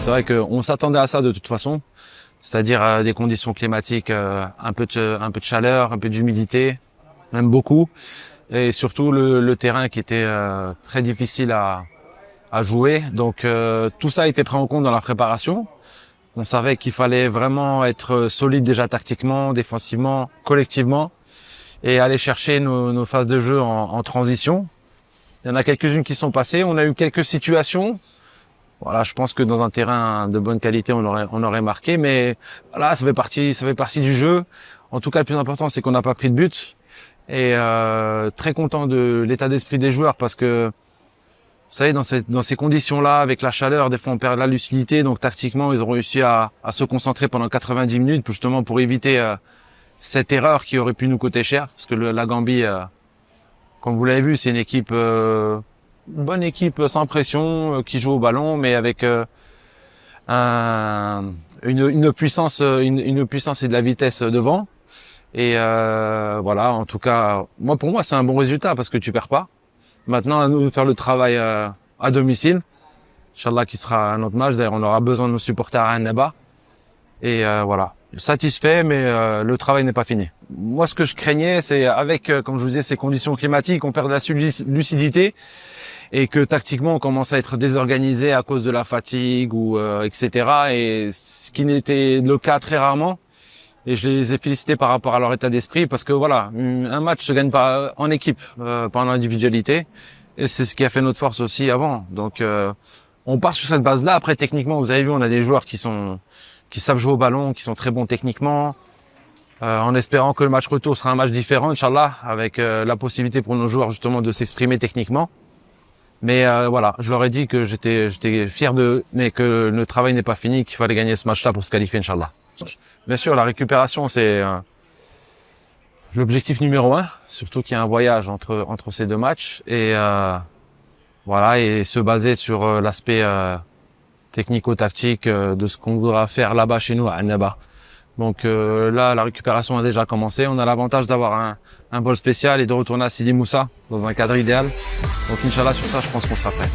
C'est vrai qu'on s'attendait à ça de toute façon, c'est-à-dire des conditions climatiques, un peu de chaleur, un peu d'humidité, même beaucoup, et surtout le terrain qui était très difficile à jouer. Donc tout ça a été pris en compte dans la préparation. On savait qu'il fallait vraiment être solide déjà tactiquement, défensivement, collectivement, et aller chercher nos phases de jeu en transition. Il y en a quelques-unes qui sont passées. On a eu quelques situations. Voilà, je pense que dans un terrain de bonne qualité, on aurait marqué, mais voilà, ça fait partie du jeu. En tout cas, le plus important, c'est qu'on n'a pas pris de but. Et très content de l'état d'esprit des joueurs parce que vous savez, dans ces conditions-là, avec la chaleur, des fois on perd la lucidité. Donc tactiquement, ils ont réussi à se concentrer pendant 90 minutes, justement pour éviter cette erreur qui aurait pu nous coûter cher. Parce que la Gambie, comme vous l'avez vu, c'est une bonne équipe sans pression, qui joue au ballon, mais avec une puissance et de la vitesse devant. Et voilà, en tout cas, pour moi, c'est un bon résultat parce que tu perds pas. Maintenant, à nous de faire le travail à domicile. Inch'Allah, qui sera un autre match. D'ailleurs, on aura besoin de nos supporters à Annaba. Et voilà, satisfait, mais le travail n'est pas fini. Moi, ce que je craignais, c'est avec, comme je vous disais, ces conditions climatiques, on perd de la lucidité et que tactiquement, on commence à être désorganisé à cause de la fatigue ou etc. Et ce qui n'était le cas très rarement. Et je les ai félicités par rapport à leur état d'esprit parce que voilà, un match se gagne pas en équipe, pas en individualité. Et c'est ce qui a fait notre force aussi avant. Donc on part sur cette base-là. Après techniquement, vous avez vu, on a des joueurs qui savent jouer au ballon, qui sont très bons techniquement. En espérant que le match retour sera un match différent, Inch'Allah, avec la possibilité pour nos joueurs justement de s'exprimer techniquement. Mais voilà, je leur ai dit que j'étais fier mais que le travail n'est pas fini, qu'il fallait gagner ce match-là pour se qualifier, Inch'Allah. Bien sûr, la récupération, c'est l'objectif numéro 1, surtout qu'il y a un voyage entre ces deux matchs. Et voilà, et se baser sur l'aspect technico-tactique de ce qu'on voudra faire là-bas chez nous à Annaba. Donc là, la récupération a déjà commencé. On a l'avantage d'avoir un vol spécial et de retourner à Sidi Moussa dans un cadre idéal. Donc Inch'Allah, sur ça, je pense qu'on sera prêt.